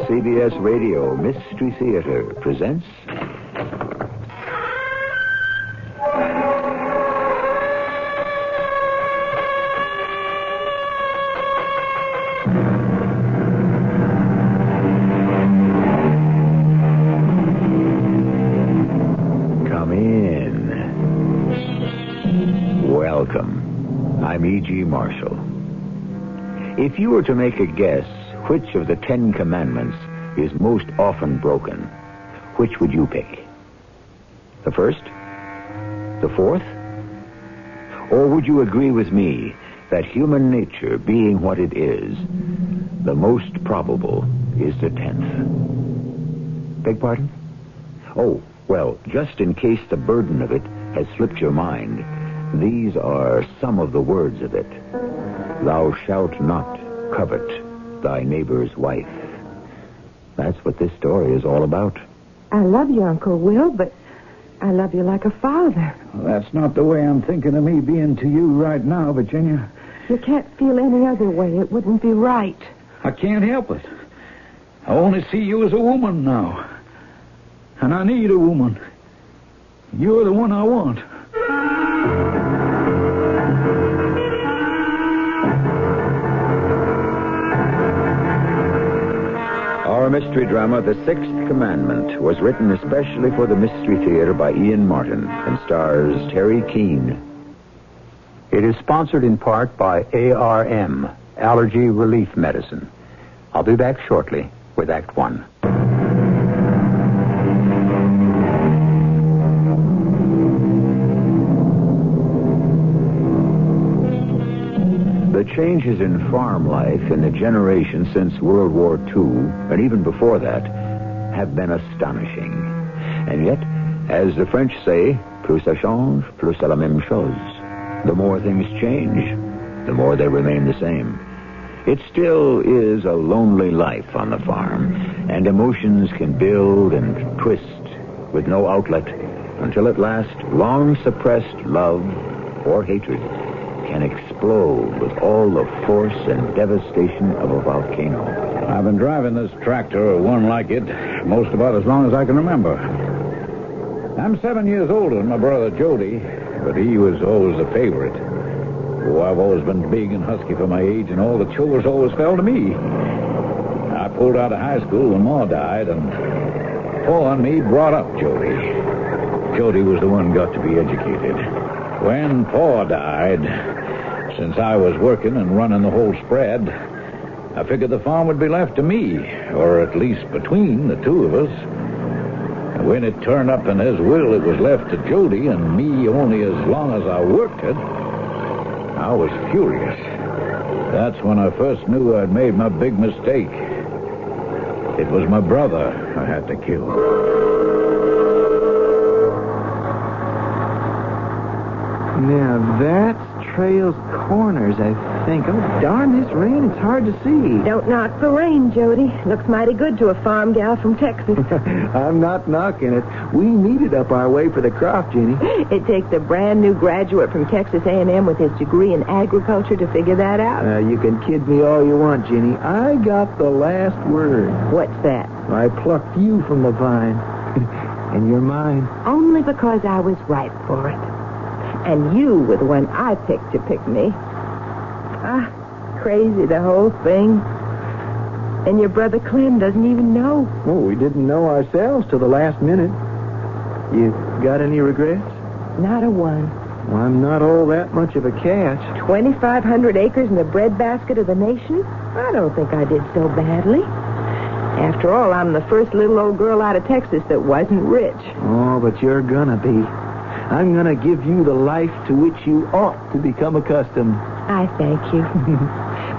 CBS Radio Mystery Theater presents... Come in. Welcome. I'm E.G. Marshall. If you were to make a guess which of the 10 Commandments is most often broken, which would you pick? The first? The fourth? Or would you agree with me that human nature being what it is, the most probable is the 10th? Beg pardon? Oh, well, just in case the burden of it has slipped your mind, these are some of the words of it. Thou shalt not covet thy neighbor's wife. That's what this story is all about. I love you, Uncle Will, but I love you like a father. Well, that's not the way I'm thinking of me being to you right now, Virginia. You can't feel any other way. It wouldn't be right. I can't help it. I only see you as a woman now. And I need a woman. You're the one I want. Our mystery drama, The Sixth Commandment, was written especially for the Mystery Theater by Ian Martin and stars Terry Keane. It is sponsored in part by ARM, Allergy Relief Medicine. I'll be back shortly with Act One. The changes in farm life in the generation since World War II, and even before that, have been astonishing. And yet, as the French say, plus ça change, plus c'est la même chose. The more things change, the more they remain the same. It still is a lonely life on the farm, and emotions can build and twist with no outlet until at last long-suppressed love or hatred can explode with all the force and devastation of a volcano. I've been driving this tractor, or one like it, most about as long as I can remember. I'm 7 years older than my brother Jody, but he was always a favorite. Oh, I've always been big and husky for my age, and all the chores always fell to me. I pulled out of high school when Ma died, and Pa and me brought up Jody. Jody was the one got to be educated. When Pa died, since I was working and running the whole spread, I figured the farm would be left to me, or at least between the two of us. And when it turned up in his will, it was left to Jody and me only as long as I worked it. I was furious. That's when I first knew I'd made my big mistake. It was my brother I had to kill. Now, that's Trail's Corners, I think. Oh, darn this rain. It's hard to see. Don't knock the rain, Jody. Looks mighty good to a farm gal from Texas. I'm not knocking it. We need it up our way for the crop, Jenny. It takes a brand new graduate from Texas A&M with his degree in agriculture to figure that out. You can kid me all you want, Jenny. I got the last word. What's that? I plucked you from the vine. And you're mine. Only because I was ripe for it. And you were the one I picked to pick me. Crazy, the whole thing. And your brother Clem doesn't even know. Oh, we didn't know ourselves till the last minute. You got any regrets? Not a one. Well, I'm not all that much of a catch. 2,500 acres and the breadbasket of the nation? I don't think I did so badly. After all, I'm the first little old girl out of Texas that wasn't rich. Oh, but you're gonna be. I'm going to give you the life to which you ought to become accustomed. I thank you.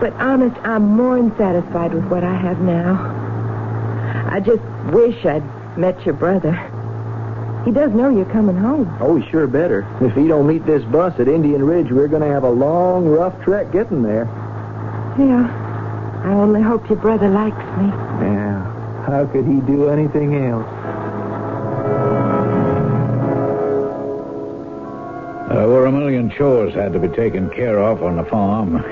But honest, I'm more than satisfied with what I have now. I just wish I'd met your brother. He does know you're coming home. Oh, he sure better. If he don't meet this bus at Indian Ridge, we're going to have a long, rough trek getting there. Yeah. I only hope your brother likes me. Yeah. How could he do anything else? There were a million chores had to be taken care of on the farm.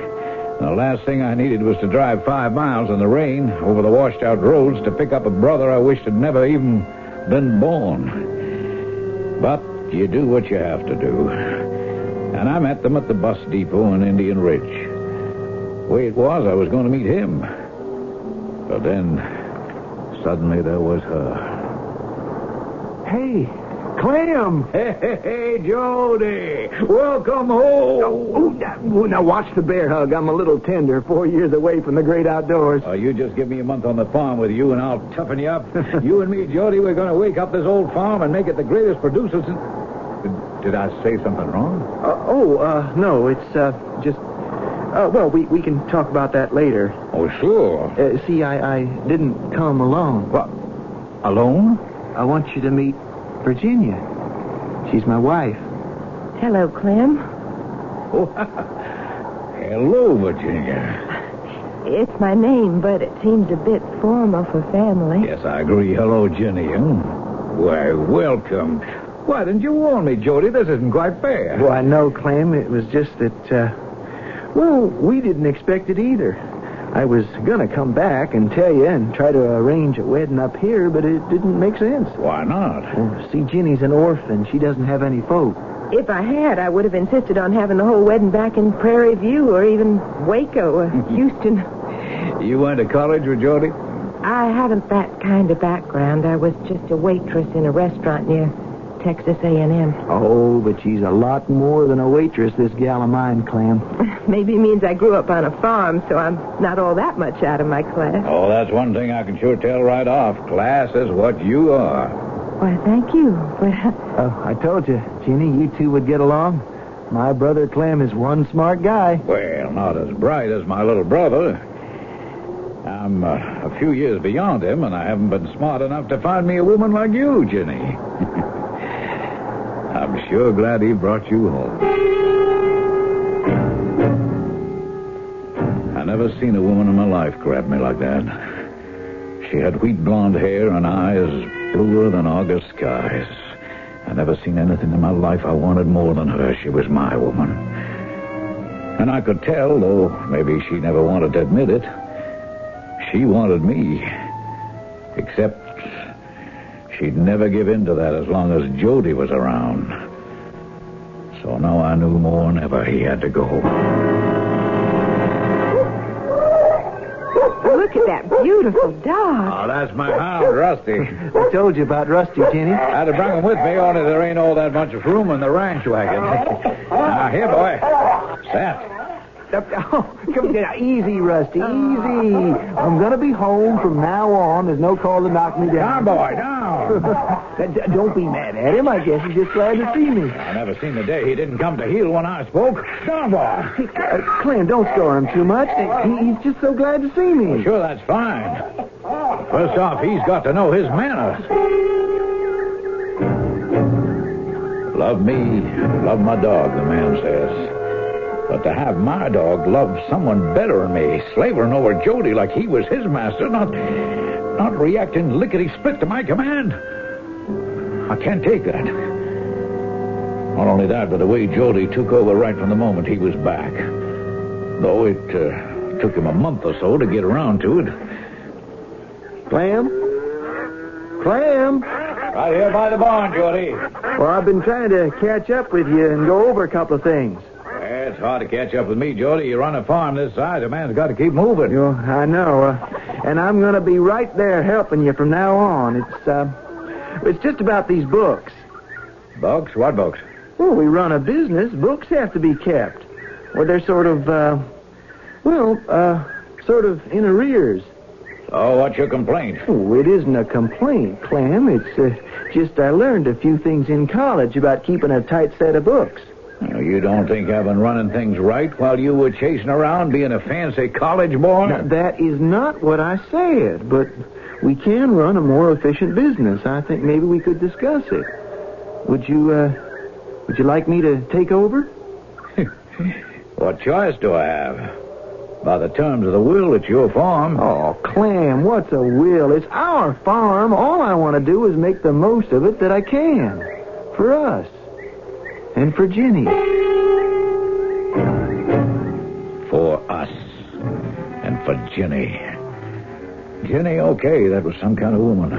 The last thing I needed was to drive 5 miles in the rain over the washed-out roads to pick up a brother I wished had never even been born. But you do what you have to do. And I met them at the bus depot in Indian Ridge. The way it was, I was going to meet him. But then, suddenly there was her. Hey, Clem! Hey, Jody! Welcome home! Now watch the bear hug. I'm a little tender, 4 years away from the great outdoors. You just give me a month on the farm with you, and I'll toughen you up. You and me, Jody, we're going to wake up this old farm and make it the greatest producers in... Did I say something wrong? No, it's, just... well, we can talk about that later. Oh, sure. See, I didn't come alone. What? Alone? I want you to meet Virginia. She's my wife. Hello, Clem. Oh, hello, Virginia. It's my name, but it seems a bit formal for family. Yes, I agree. Hello, Jenny. Why, welcome. Why didn't you warn me, Jody? This isn't quite fair. Well, I know, Clem. It was just that, we didn't expect it either. I was going to come back and tell you and try to arrange a wedding up here, but it didn't make sense. Why not? Well, see, Jenny's an orphan. She doesn't have any folk. If I had, I would have insisted on having the whole wedding back in Prairie View or even Waco or Houston. You went to college with Jody? I haven't that kind of background. I was just a waitress in a restaurant near Texas A&M. Oh, but she's a lot more than a waitress, this gal of mine, Clem. Maybe means I grew up on a farm, so I'm not all that much out of my class. Oh, that's one thing I can sure tell right off. Class is what you are. Why, thank you. But I told you, Jenny, you two would get along. My brother Clem is one smart guy. Well, not as bright as my little brother. I'm a few years beyond him, and I haven't been smart enough to find me a woman like you, Jenny. I'm sure glad he brought you home. I never seen a woman in my life grab me like that. She had wheat blonde hair and eyes bluer than August skies. I never seen anything in my life I wanted more than her. She was my woman. And I could tell, though maybe she never wanted to admit it, she wanted me. Except she'd never give in to that as long as Jody was around. So now I knew more than ever he had to go. look at that beautiful dog. Oh, that's my hound, Rusty. I told you about Rusty, Jenny. I had to bring him with me, only there ain't all that much room in the ranch wagon. Now, here, boy. Set. Oh, come down. Easy, Rusty, easy. I'm going to be home from now on. There's no call to knock me down. Down, boy, down. Don't be mad at him. I guess he's just glad to see me. I never seen the day he didn't come to heel when I spoke. Down, boy. Clem, don't store him too much. He's just so glad to see me. Well, sure, that's fine. First off, he's got to know his manners. Love me, love my dog, the man says. But to have my dog love someone better than me, slavering over Jody like he was his master, not reacting lickety-split to my command, I can't take that. Not only that, but the way Jody took over right from the moment he was back. Though it took him a month or so to get around to it. Clem? Clem? Right here by the barn, Jody. Well, I've been trying to catch up with you and go over a couple of things. It's hard to catch up with me, Jody. You run a farm this size, a man's got to keep moving. I know. And I'm going to be right there helping you from now on. It's just about these books. Books? What books? Well, we run a business. Books have to be kept. Or they're sort of in arrears. Oh, what's your complaint? Oh, it isn't a complaint, Clem. It's just I learned a few things in college about keeping a tight set of books. You don't think I've been running things right while you were chasing around being a fancy college boy? Now, that is not what I said, but we can run a more efficient business. I think maybe we could discuss it. Would you like me to take over? What choice do I have? By the terms of the will, it's your farm. Oh, Clem, what's a will? It's our farm. All I want to do is make the most of it that I can. For us. And for Jenny. For us. for Jenny. Jenny, okay, that was some kind of woman.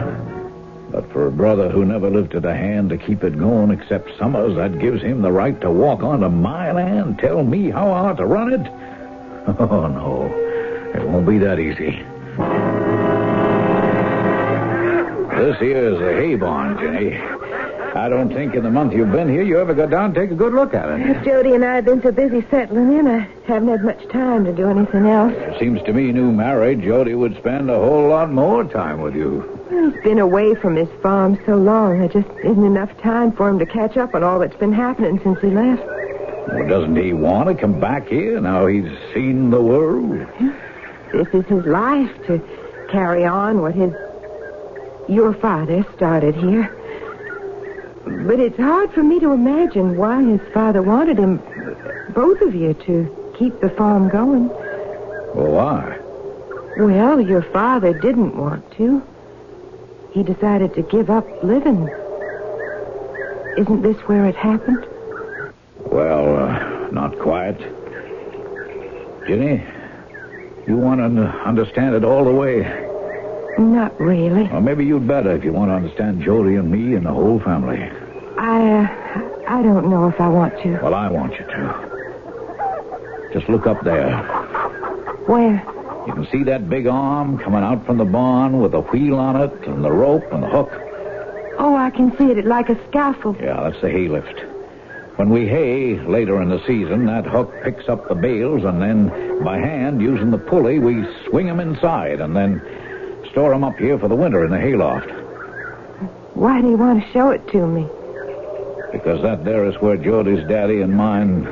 But for a brother who never lifted a hand to keep it going except Summers, that gives him the right to walk onto my land, tell me how I ought to run it? Oh, no. It won't be that easy. This here's a hay barn, Jenny. I don't think in the month you've been here you ever got down and take a good look at it. Jody and I have been so busy settling in, I haven't had much time to do anything else. It seems to me, new married, Jody would spend a whole lot more time with you. He's been away from his farm so long, there just isn't enough time for him to catch up on all that's been happening since he left. Well, doesn't he want to come back here now he's seen the world? This is his life, to carry on what your father started here. But it's hard for me to imagine why his father wanted him, both of you, to keep the farm going. Well, why? Well, your father didn't want to. He decided to give up living. Isn't this where it happened? Well, not quite. Jenny, you want to understand it all the way? Not really. Well, maybe you'd better if you want to understand Jody and me and the whole family. I don't know if I want to. Well, I want you to. Just look up there. Where? You can see that big arm coming out from the barn with a wheel on it and the rope and the hook. Oh, I can see it like a scaffold. Yeah, that's the hay lift. When we hay later in the season, that hook picks up the bales, and then by hand, using the pulley, we swing them inside and then store them up here for the winter in the hayloft. Why do you want to show it to me? Because that there is where Jody's daddy and mine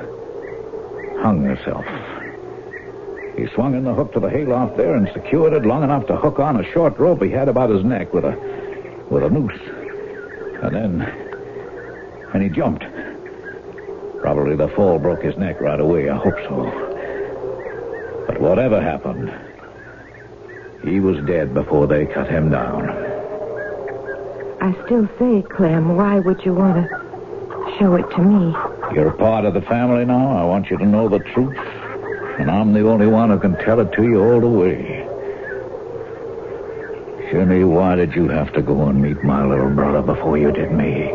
hung herself. He swung in the hook to the hayloft there and secured it long enough to hook on a short rope he had about his neck with a noose. And then he jumped. Probably the fall broke his neck right away. I hope so. But whatever happened, he was dead before they cut him down. I still say, Clem, why would you want to show it to me? You're a part of the family now. I want you to know the truth. And I'm the only one who can tell it to you all the way. Jenny, why did you have to go and meet my little brother before you did me?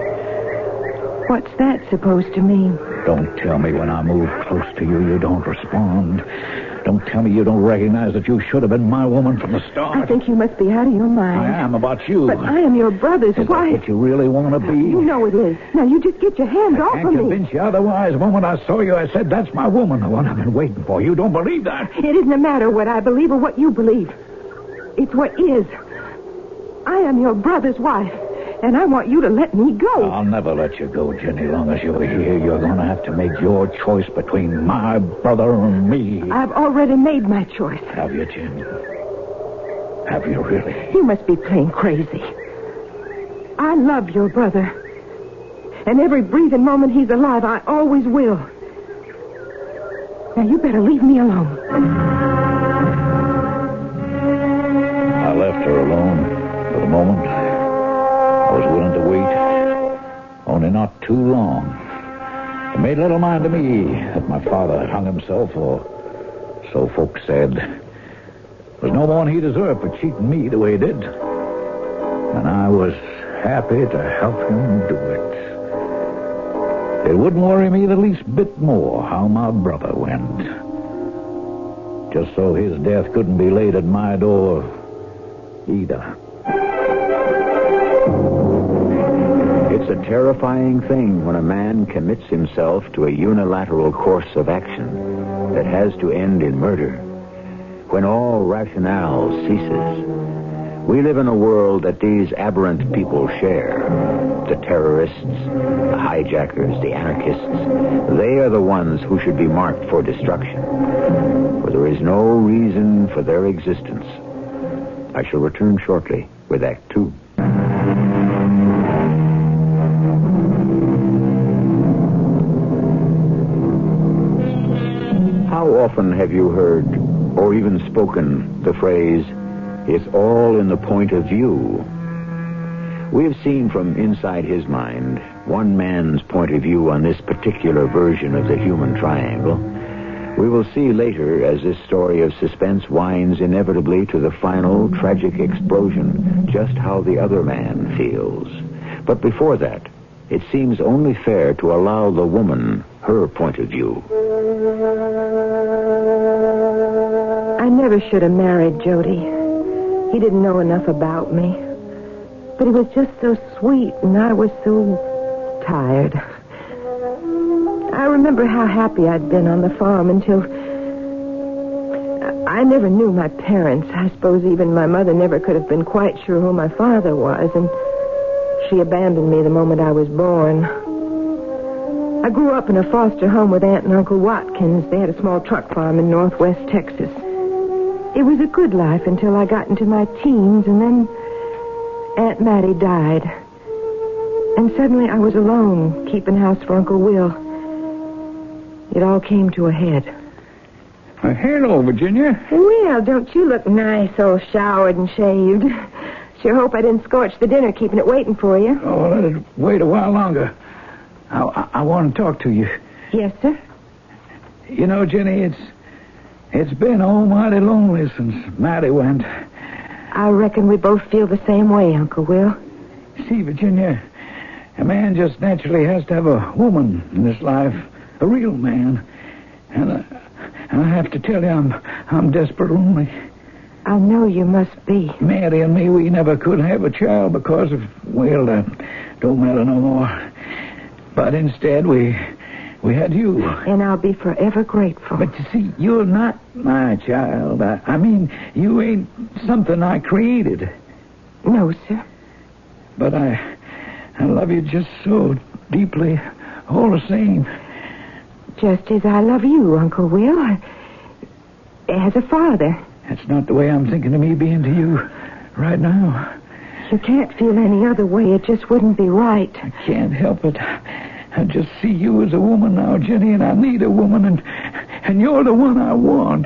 What's that supposed to mean? Don't tell me when I move close to you, you don't respond. Don't tell me you don't recognize that you should have been my woman from the start. I think you must be out of your mind. I am about you. But I am your brother's wife. Is that what you really want to be? You know it is. Now, you just get your hands off of me. I can't convince you otherwise. The moment I saw you, I said, that's my woman, the one I've been waiting for. You don't believe that? It isn't a matter what I believe or what you believe. It's what is. I am your brother's wife. And I want you to let me go. I'll never let you go, Jenny. Long as you're here, you're going to have to make your choice between my brother and me. I've already made my choice. Have you, Jenny? Have you really? You must be plain crazy. I love your brother. And every breathing moment he's alive, I always will. Now, you better leave me alone. I left her alone for the moment. I was willing to wait, only not too long. It made little mind to me that my father had hung himself, or so folks said. There was no more than he deserved for cheating me the way he did. And I was happy to help him do it. It wouldn't worry me the least bit more how my brother went. Just so his death couldn't be laid at my door either. It's a terrifying thing when a man commits himself to a unilateral course of action that has to end in murder. When all rationale ceases, we live in a world that these aberrant people share. The terrorists, the hijackers, the anarchists, they are the ones who should be marked for destruction. For there is no reason for their existence. I shall return shortly with Act 2. How often have you heard, or even spoken, the phrase, "It's all in the point of view"? We have seen from inside his mind one man's point of view on this particular version of the human triangle. We will see later as this story of suspense winds inevitably to the final tragic explosion just how the other man feels. But before that, it seems only fair to allow the woman her point of view. I never should have married Jody. He didn't know enough about me. But he was just so sweet, and I was so tired. I remember how happy I'd been on the farm until... I never knew my parents. I suppose even my mother never could have been quite sure who my father was, and she abandoned me the moment I was born. I grew up in a foster home with Aunt and Uncle Watkins. They had a small truck farm in northwest Texas. It was a good life until I got into my teens, and then Aunt Mattie died. And suddenly I was alone, keeping house for Uncle Will. It all came to a head. Hello, Virginia. Well, don't you look nice, all showered and shaved. Sure hope I didn't scorch the dinner keeping it waiting for you. Oh, let it wait a while longer. I want to talk to you. Yes, sir? You know, Jenny, it's been almighty lonely since Mattie went. I reckon we both feel the same way, Uncle Will. See, Virginia, a man just naturally has to have a woman in his life, a real man. And I have to tell you, I'm desperate lonely. I know you must be. Mattie and me, we never could have a child because of, well, that don't matter no more. But instead, we had you. And I'll be forever grateful. But you see, you're not my child. I mean, you ain't something I created. No, sir. But I love you just so deeply, all the same. Just as I love you, Uncle Will. As a father. That's not the way I'm thinking of me being to you right now. You can't feel any other way. It just wouldn't be right. I can't help it. I just see you as a woman now, Jenny, and I need a woman, and you're the one I want.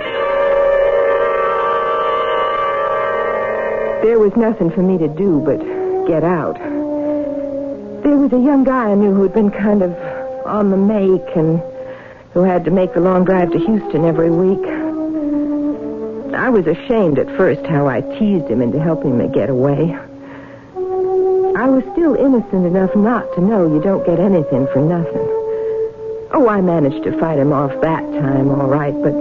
There was nothing for me to do but get out. There was a young guy I knew who'd been kind of on the make and who had to make the long drive to Houston every week. I was ashamed at first how I teased him into helping me get away. I was still innocent enough not to know you don't get anything for nothing. Oh, I managed to fight him off that time, all right, but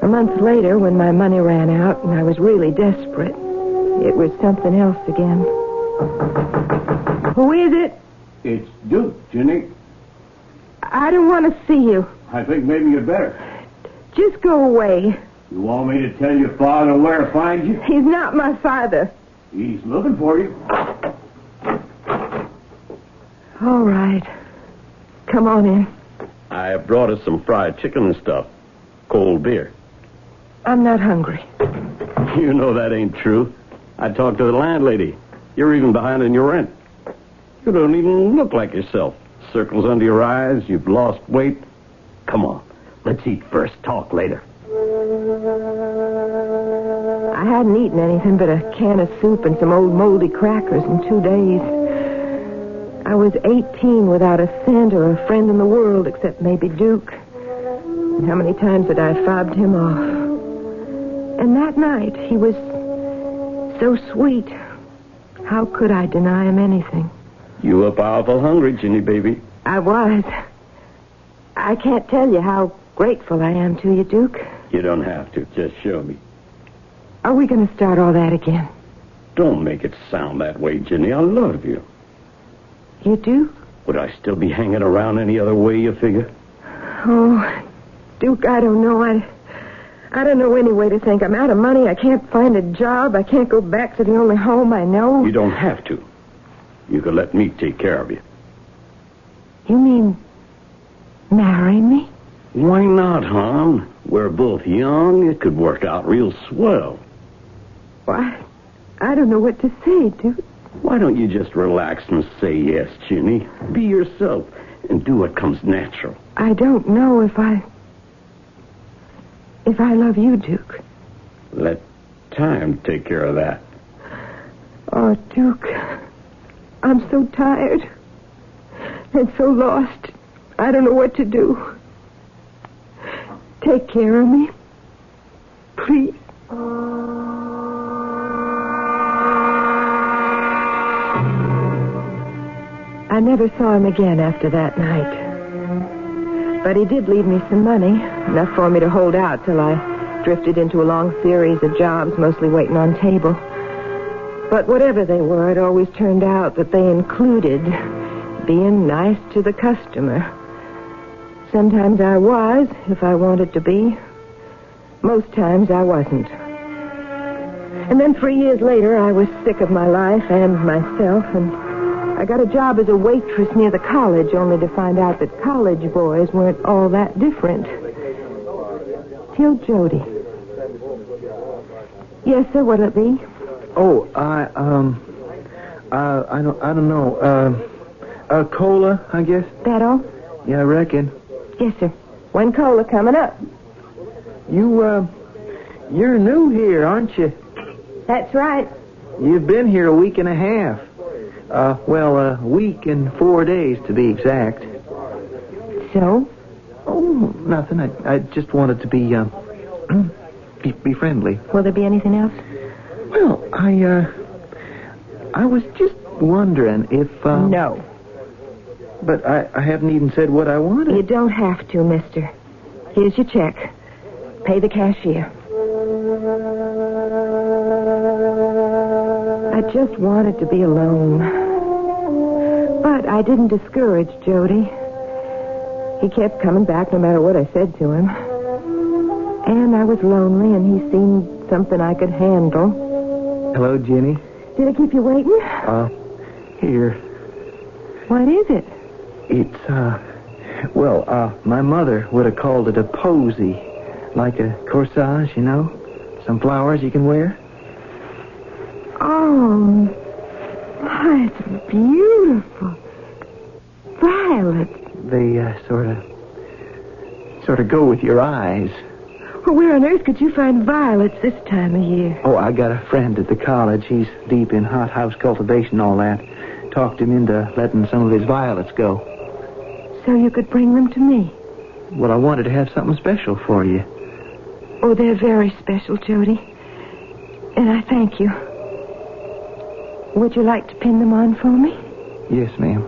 a month later, when my money ran out and I was really desperate, it was something else again. Who is it? It's Duke, Jenny. I don't want to see you. I think maybe you'd better. Just go away. You want me to tell your father where to find you? He's not my father. He's looking for you. All right. Come on in. I brought us some fried chicken and stuff. Cold beer. I'm not hungry. You know that ain't true. I talked to the landlady. You're even behind in your rent. You don't even look like yourself. Circles under your eyes. You've lost weight. Come on. Let's eat first. Talk later. I hadn't eaten anything but a can of soup and some old moldy crackers in 2 days. I was 18 without a cent or a friend in the world except maybe Duke. And how many times had I fobbed him off? And that night, he was so sweet. How could I deny him anything? You were powerful hungry, Ginny, baby. I was. I can't tell you how grateful I am to you, Duke. You don't have to. Just show me. Are we going to start all that again? Don't make it sound that way, Ginny. I love you. You do? Would I still be hanging around any other way, you figure? Oh, Duke, I don't know. I don't know any way to think. I'm out of money. I can't find a job. I can't go back to the only home I know. You don't have to. You could let me take care of you. You mean marry me? Why not, hon? We're both young. It could work out real swell. Why, I don't know what to say, Duke. Why don't you just relax and say yes, Ginny? Be yourself and do what comes natural. I don't know if I love you, Duke. Let time take care of that. Oh, Duke, I'm so tired and so lost. I don't know what to do. take care of me. Please. I never saw him again after that night. But he did leave me some money, enough for me to hold out till I drifted into a long series of jobs, mostly waiting on table. But whatever they were, it always turned out that they included being nice to the customer. Sometimes I was, if I wanted to be. Most times I wasn't. And then 3 years later, I was sick of my life and myself, and I got a job as a waitress near the college, only to find out that college boys weren't all that different. Till Jody. Yes, sir, what'll it be? Oh, I don't know. A cola, I guess? That all? Yeah, I reckon. Yes, sir. One cola coming up. You're new here, aren't you? That's right. You've been here a week and a half. A week and 4 days, to be exact. So? Oh, nothing. I just wanted to be friendly. Will there be anything else? Well, I was just wondering if, No. But I haven't even said what I wanted. You don't have to, mister. Here's your check. Pay the cashier. I just wanted to be alone. But I didn't discourage Jody. He kept coming back no matter what I said to him. And I was lonely, and he seemed something I could handle. Hello, Jenny. Did I keep you waiting? Here. What is it? It's, my mother would have called it a posy. Like a corsage, you know? Some flowers you can wear. Oh, that's beautiful. Violets. They, sort of go with your eyes. Well, where on earth could you find violets this time of year? Oh, I got a friend at the college. He's deep in hothouse cultivation and all that. Talked him into letting some of his violets go. So you could bring them to me? Well, I wanted to have something special for you. Oh, they're very special, Jody. And I thank you. Would you like to pin them on for me? Yes, ma'am.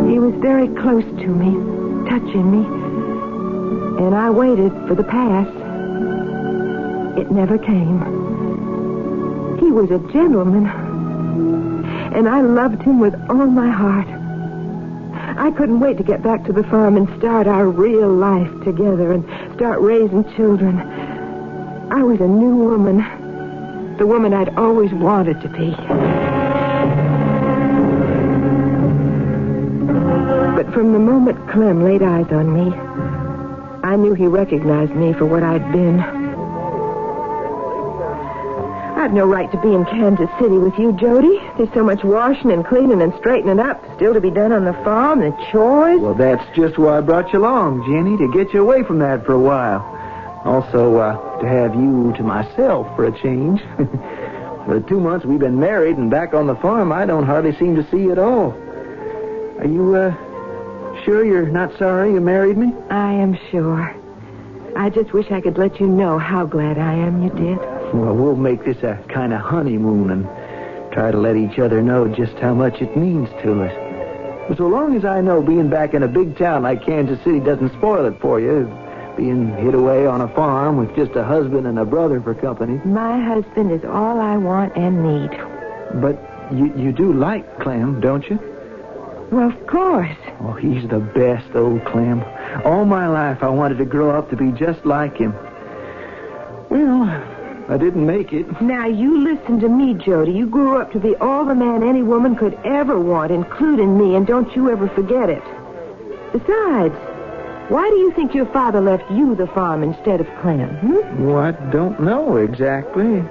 He was very close to me, touching me. And I waited for the pass. It never came. He was a gentleman. And I loved him with all my heart. I couldn't wait to get back to the farm and start our real life together and start raising children. I was a new woman. The woman I'd always wanted to be. But from the moment Clem laid eyes on me, I knew he recognized me for what I'd been. I've no right to be in Kansas City with you, Jody. There's so much washing and cleaning and straightening up still to be done on the farm, the chores. Well, that's just why I brought you along, Jenny, to get you away from that for a while. Also, to have you to myself for a change. For the 2 months we've been married and back on the farm, I don't hardly seem to see you at all. Are you, sure you're not sorry you married me? I am sure. I just wish I could let you know how glad I am you did. Well, we'll make this a kind of honeymoon and try to let each other know just how much it means to us. But so long as I know being back in a big town like Kansas City doesn't spoil it for you, being hid away on a farm with just a husband and a brother for company. My husband is all I want and need. But you do like Clem, don't you? Well, of course. Oh, he's the best, old Clem. All my life I wanted to grow up to be just like him. Well, I didn't make it. Now, you listen to me, Jody. You grew up to be all the man any woman could ever want, including me, and don't you ever forget it. Besides, why do you think your father left you the farm instead of Clem? Well, I don't know exactly.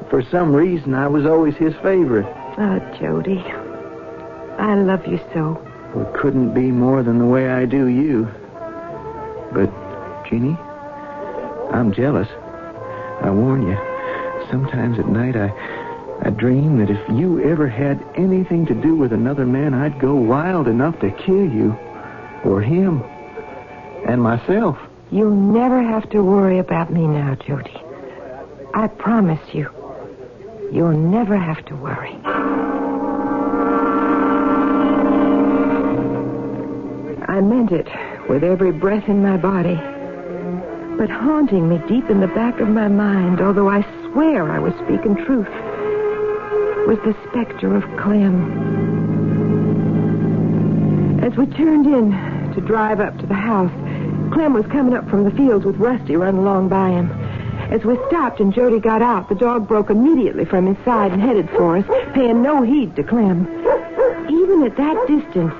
For some reason, I was always his favorite. Oh, Jody, I love you so. Well, it couldn't be more than the way I do you. But, Jeannie, I'm jealous. I warn you, sometimes at night I dream that if you ever had anything to do with another man, I'd go wild enough to kill you. or him, and myself. You'll never have to worry about me now, Jody. I promise you. You'll never have to worry. I meant it with every breath in my body. But haunting me deep in the back of my mind, although I swear I was speaking truth, was the specter of Clem. As we turned in to drive up to the house, Clem was coming up from the fields with Rusty running along by him. As we stopped and Jody got out, the dog broke immediately from his side and headed for us, paying no heed to Clem. Even at that distance,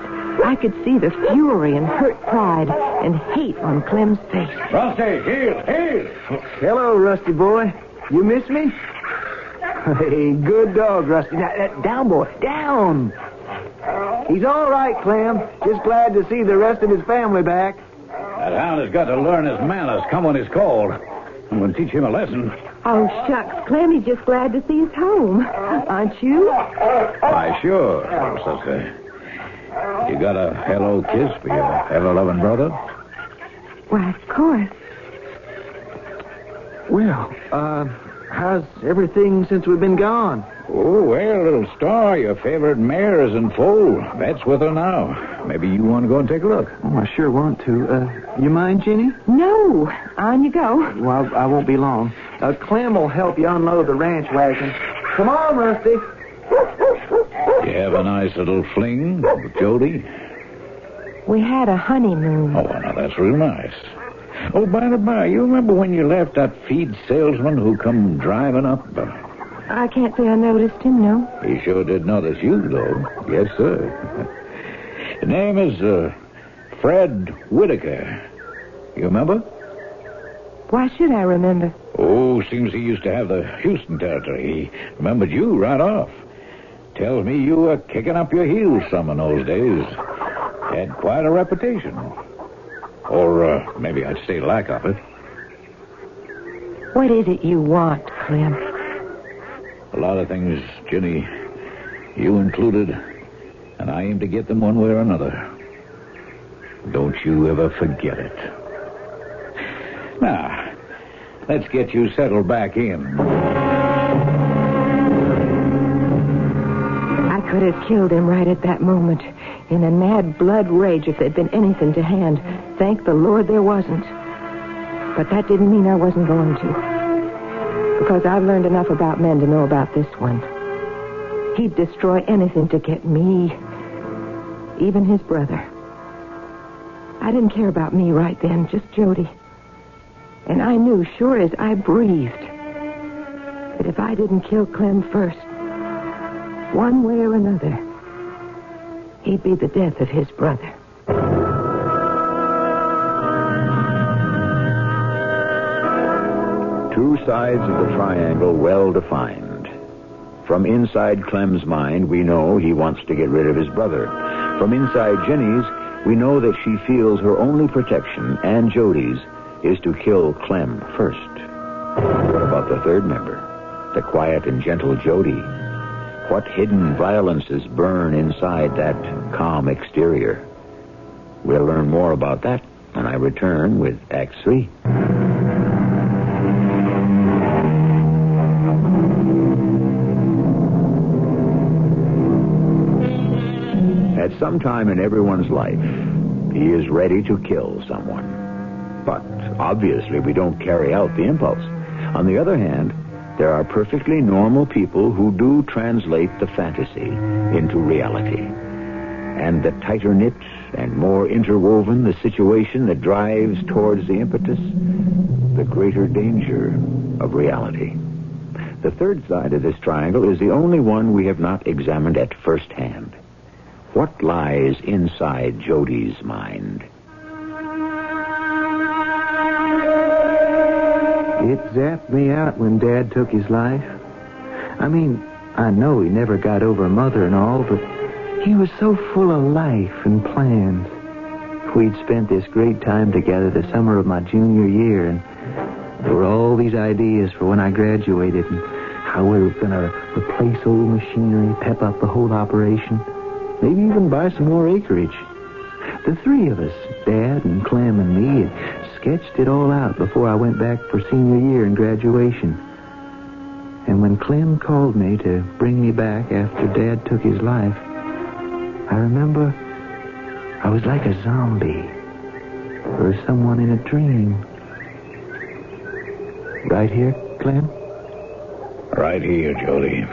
I could see the fury and hurt pride and hate on Clem's face. Rusty, heel! Hello, Rusty boy. You miss me? Hey, good dog, Rusty. Now, down, boy, down. He's all right, Clem. Just glad to see the rest of his family back. That hound has got to learn his manners. Come when he's called. I'm going to teach him a lesson. Oh, shucks, Clem, he's just glad to see his home. Aren't you? Why, sure, sister. You got a hello kiss for your ever-loving brother? Why, of course. Well, how's everything since we've been gone? Oh, well, little Star, your favorite mare is in foal. That's with her now. Maybe you want to go and take a look. Oh, I sure want to. You mind, Jenny? No. On you go. Well, I won't be long. Clem will help you unload the ranch wagon. Come on, Rusty. You have a nice little fling with Jody? We had a honeymoon. Oh, now that's real nice. Oh, by the by, you remember when you left that feed salesman who come driving up? I can't say I noticed him, no. He sure did notice you, though. Yes, sir. His name is Fred Whitaker. You remember? Why should I remember? Oh, seems he used to have the Houston territory. He remembered you right off. Tells me you were kicking up your heels some in those days. Had quite a reputation. Or maybe I'd say lack of it. What is it you want, Clem? A lot of things, Ginny, you included, and I aim to get them one way or another. Don't you ever forget it. Now, let's get you settled back in. I could have killed him right at that moment, in a mad blood rage if there'd been anything to hand. Thank the Lord there wasn't. But that didn't mean I wasn't going to. Because I've learned enough about men to know about this one. He'd destroy anything to get me, even his brother. I didn't care about me right then, just Jody. And I knew, sure as I breathed, that if I didn't kill Clem first, one way or another, he'd be the death of his brother. Two sides of the triangle well defined. From inside Clem's mind, we know he wants to get rid of his brother. From inside Ginny's, we know that she feels her only protection, and Jody's, is to kill Clem first. What about the third member? The quiet and gentle Jody? What hidden violences burn inside that calm exterior? We'll learn more about that when I return with Act 3. At some time in everyone's life, he is ready to kill someone. But obviously we don't carry out the impulse. On the other hand, there are perfectly normal people who do translate the fantasy into reality. And the tighter knit and more interwoven the situation that drives towards the impetus, the greater danger of reality. The third side of this triangle is the only one we have not examined at first hand. What lies inside Jody's mind? It zapped me out when Dad took his life. I mean, I know he never got over Mother and all, but he was so full of life and plans. We'd spent this great time together the summer of my junior year, and there were all these ideas for when I graduated and how we were going to replace old machinery, pep up the whole operation, maybe even buy some more acreage. The three of us, Dad and Clem and me, had sketched it all out before I went back for senior year and graduation. And when Clem called me to bring me back after Dad took his life, I remember I was like a zombie or someone in a dream. Right here, Clem? Right here, Jody.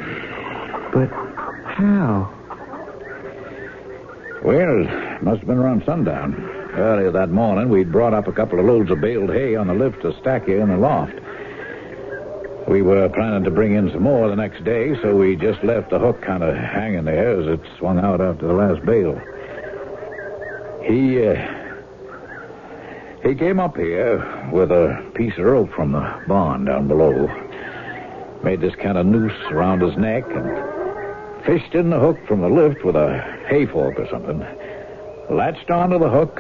But how? Well, it must have been around sundown. Earlier that morning, we'd brought up a couple of loads of baled hay on the lift to stack here in the loft. We were planning to bring in some more the next day, so we just left the hook kind of hanging there as it swung out after the last bale. He came up here with a piece of rope from the barn down below, made this kind of noose around his neck, and fished in the hook from the lift with a hay fork or something, latched onto the hook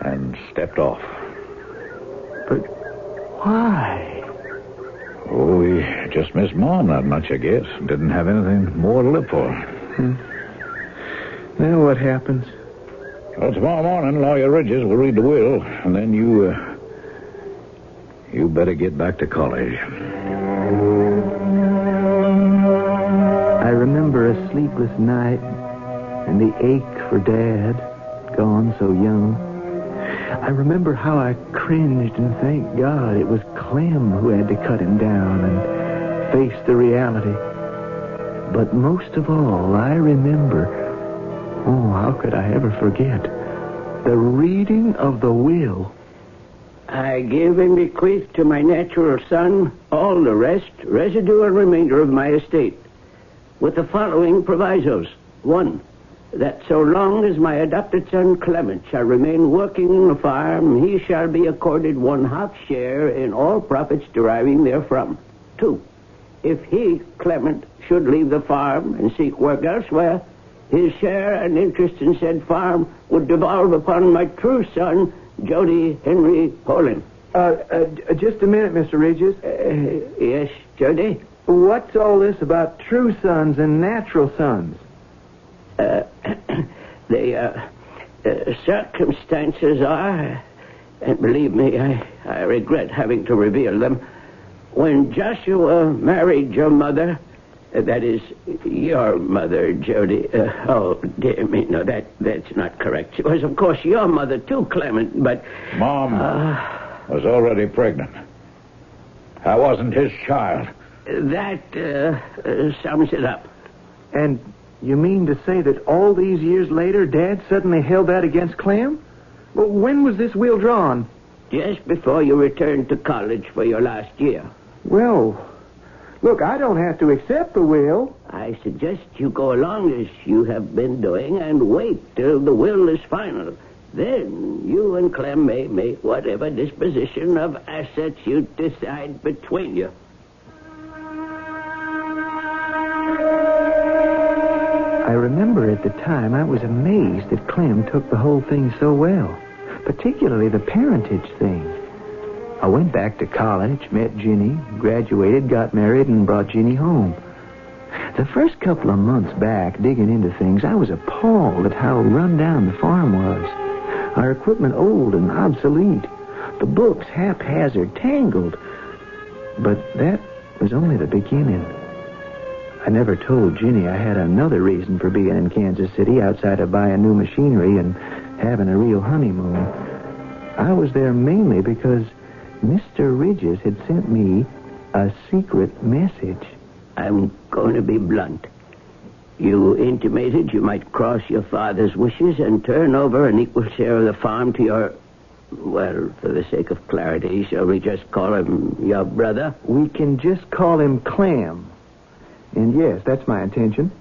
and stepped off. But why? Oh, we just missed Mom that much, I guess. Didn't have anything more to live for. Then what happens? Well, tomorrow morning, Lawyer Ridges will read the will, and then you better get back to college. I remember a sleepless night and the ache for Dad, gone so young. I remember how I cringed and thanked God it was Clem who had to cut him down and face the reality. But most of all, I remember, how could I ever forget, the reading of the will. I give and bequeath to my natural son all the residue and remainder of my estate, with the following provisos. 1, that so long as my adopted son Clement shall remain working on the farm, he shall be accorded 1/2 share in all profits deriving therefrom. 2, if he, Clement, should leave the farm and seek work elsewhere, his share and interest in said farm would devolve upon my true son, Jody Henry Poland. Just a minute, Mr. Ridges. Yes, Jody? What's all this about true sons and natural sons? The circumstances are, and believe me, I regret having to reveal them, when Joshua married your mother, that is, your mother, Jody. Dear me, no, that's not correct. She was, of course, your mother, too, Clement, but... Mom was already pregnant. I wasn't his child. That sums it up. And you mean to say that all these years later, Dad suddenly held that against Clem? Well, when was this will drawn? Just before you returned to college for your last year. Well, look, I don't have to accept the will. I suggest you go along as you have been doing and wait till the will is final. Then you and Clem may make whatever disposition of assets you decide between you. I remember at the time I was amazed that Clem took the whole thing so well, particularly the parentage thing. I went back to college, met Ginny, graduated, got married, and brought Ginny home. The first couple of months back, digging into things, I was appalled at how run down the farm was. Our equipment old and obsolete. The books haphazard, tangled. But that was only the beginning. I never told Ginny I had another reason for being in Kansas City outside of buying new machinery and having a real honeymoon. I was there mainly because Mr. Ridges had sent me a secret message. I'm going to be blunt. You intimated you might cross your father's wishes and turn over an equal share of the farm to your... Well, for the sake of clarity, shall we just call him your brother? We can just call him Clem. And yes, that's my intention.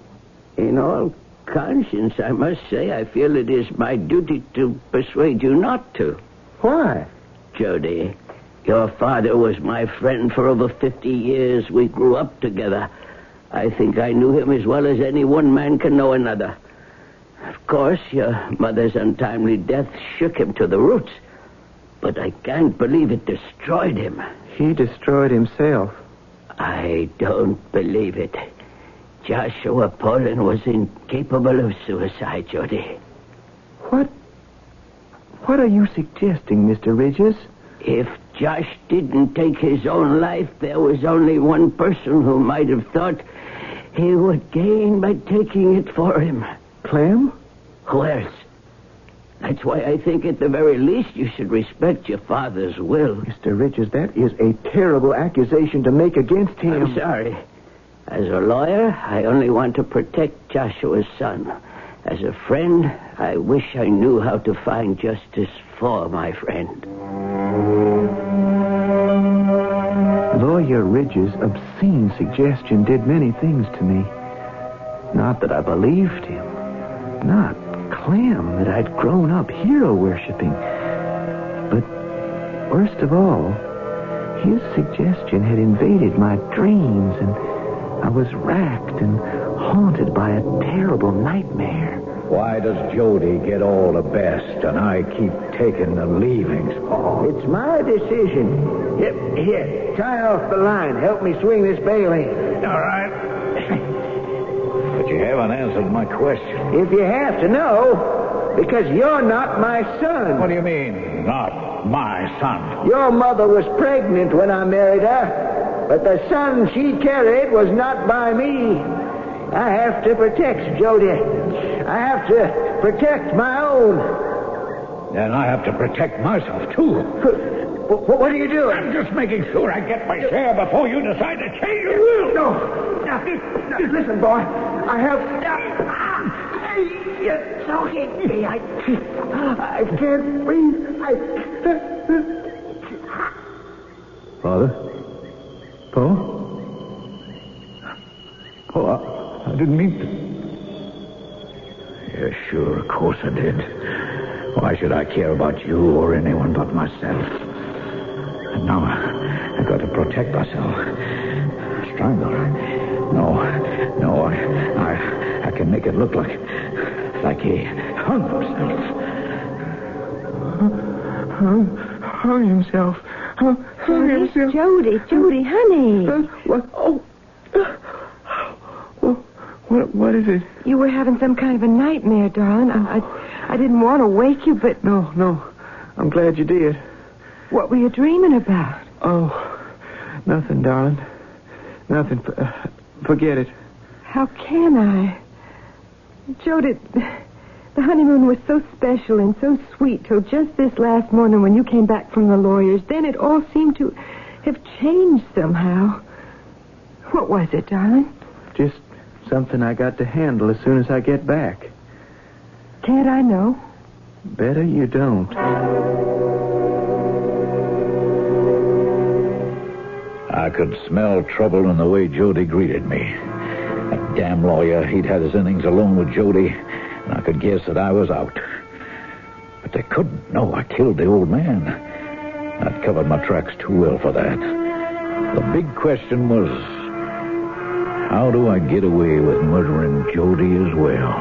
In all conscience, I must say I feel it is my duty to persuade you not to. Why? Jody, your father was my friend for over 50 years. We grew up together. I think I knew him as well as any one man can know another. Of course, your mother's untimely death shook him to the roots. But I can't believe it destroyed him. He destroyed himself. I don't believe it. Joshua Pullen was incapable of suicide, Jody. What are you suggesting, Mr. Ridges? If Josh didn't take his own life, there was only one person who might have thought he would gain by taking it for him. Clem? Who else? That's why I think at the very least you should respect your father's will. Mr. Ridges, that is a terrible accusation to make against him. I'm sorry. As a lawyer, I only want to protect Joshua's son. As a friend, I wish I knew how to find justice for my friend. Lawyer Ridges' obscene suggestion did many things to me. Not that I believed him. Not Clem, that I'd grown up hero-worshipping. But worst of all, his suggestion had invaded my dreams, and I was racked and haunted by a terrible nightmare. Why does Jody get all the best and I keep taking the leavings, Paul? It's my decision. Here, tie off the line. Help me swing this bail in. All right. But you haven't answered my question. If you have to know, because you're not my son. What do you mean, not my son? Your mother was pregnant when I married her, but the son she carried was not by me. I have to protect Jody. I have to protect my own. Then I have to protect myself, too. What are you doing? I'm just making sure I get my share before you decide to change your will. No, listen, boy. I have... You're choking me. I can't breathe. Father? Paul? Paul, I didn't mean to. Yeah, sure, of course I did. Why should I care about you or anyone but myself? And now I got to protect myself. Strangle her. No, I can make it look like he hung himself. Hung himself. Hung himself. Jody, honey. What? What is it? You were having some kind of a nightmare, darling. I didn't want to wake you, but... No. I'm glad you did. What were you dreaming about? Oh, nothing, darling. Nothing. Forget it. How can I? Jody, the honeymoon was so special and so sweet till just this last morning when you came back from the lawyer's. Then it all seemed to have changed somehow. What was it, darling? Just something I got to handle as soon as I get back. Can't I know? Better you don't. I could smell trouble in the way Jody greeted me. That damn lawyer, he'd had his innings alone with Jody, and I could guess that I was out. But they couldn't know I killed the old man. I'd covered my tracks too well for that. The big question was, how do I get away with murdering Jody as well?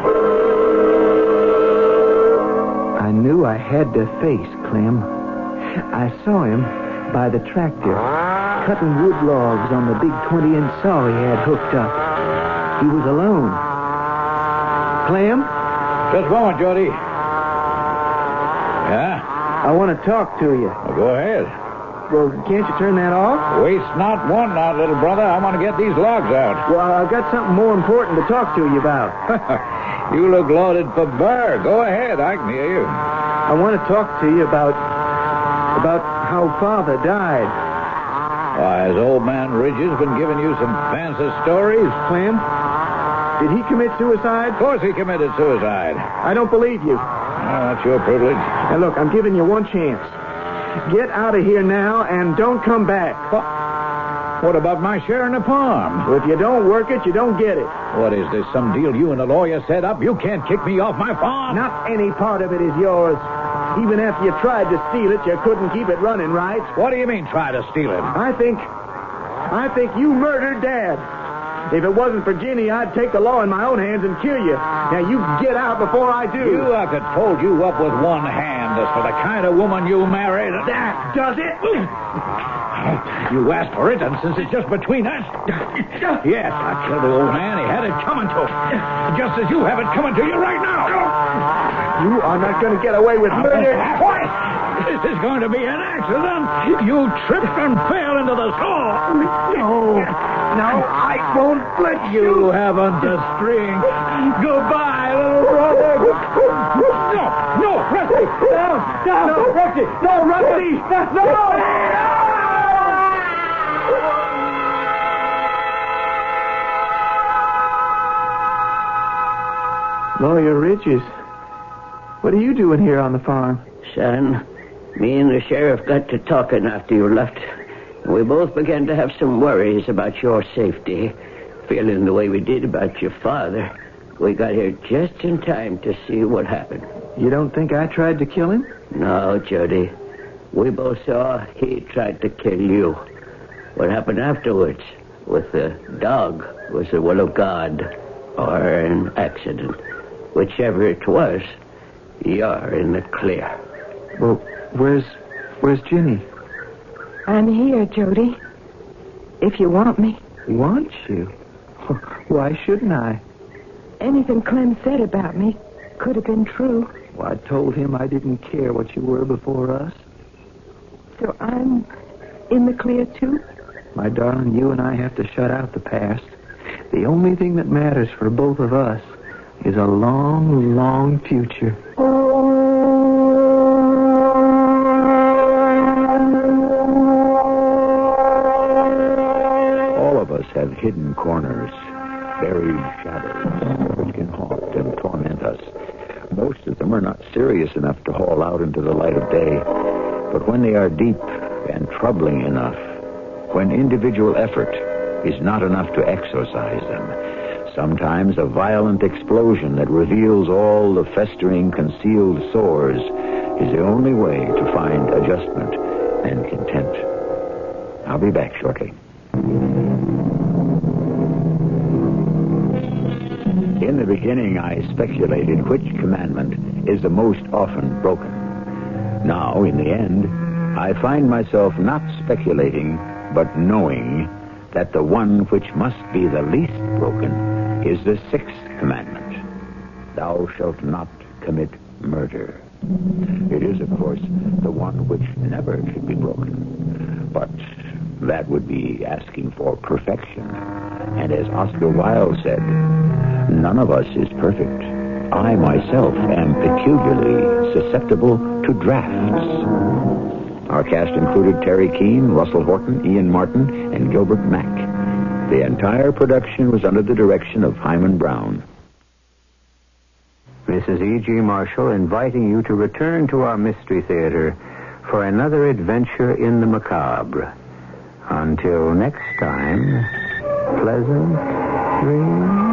I knew I had to face Clem. I saw him by the tractor, cutting wood logs on the big 20-inch saw he had hooked up. He was alone. Clem? Just a moment, Jody. Yeah? I want to talk to you. Well, go ahead. Well, can't you turn that off? Waste not one now, little brother. I want to get these logs out. Well, I've got something more important to talk to you about. You look loaded for bear. Go ahead. I can hear you. I want to talk to you about how Father died. Why, has old man Ridges been giving you some fancy stories? Clem, did he commit suicide? Of course he committed suicide. I don't believe you. Well, that's your privilege. Now, look, I'm giving you one chance. Get out of here now and don't come back. What about my share in the farm? Well, if you don't work it, you don't get it. What is this, some deal you and the lawyer set up? You can't kick me off my farm. Not any part of it is yours. Even after you tried to steal it, you couldn't keep it running right. What do you mean, try to steal it? I think you murdered Dad. If it wasn't for Ginny, I'd take the law in my own hands and kill you. Now, you get out before I do. You I could fold you up with one hand as for the kind of woman you married. That does it. You asked for it, and since it's just between us... Yes, I killed the old man. He had it coming to him. Just as you have it coming to you right now. You are not going to get away with murder twice. This is going to be an accident. You tripped and fell into the saw. No, I won't let You haven't the strength. Goodbye, little brother. No, Rusty. No, Rusty. No, Rusty. No. Lawyer Ridges, what are you doing here on the farm? Son, me and the sheriff got to talking after you left. We both began to have some worries about your safety. Feeling the way we did about your father, we got here just in time to see what happened. You don't think I tried to kill him? No, Jody. We both saw he tried to kill you. What happened afterwards with the dog was the will of God or an accident. Whichever it was, you're in the clear. Well, where's Ginny? I'm here, Jody. If you want me. Want you? Why shouldn't I? Anything Clem said about me could have been true. Well, I told him I didn't care what you were before us. So I'm in the clear, too? My darling, you and I have to shut out the past. The only thing that matters for both of us is a long, long future. All of us have hidden corners, buried shadows, which can haunt and torment us. Most of them are not serious enough to haul out into the light of day. But when they are deep and troubling enough, when individual effort is not enough to exorcise them, sometimes a violent explosion that reveals all the festering, concealed sores is the only way to find adjustment and content. I'll be back shortly. In the beginning, I speculated which commandment is the most often broken. Now, in the end, I find myself not speculating, but knowing that the one which must be the least broken is the sixth commandment. Thou shalt not commit murder. It is, of course, the one which never should be broken. But that would be asking for perfection. And as Oscar Wilde said, none of us is perfect. I myself am peculiarly susceptible to drafts. Our cast included Terry Keane, Russell Horton, Ian Martin, and Gilbert Mack. The entire production was under the direction of Hyman Brown. This is E.G. Marshall inviting you to return to our Mystery Theater for another adventure in the macabre. Until next time, pleasant dreams.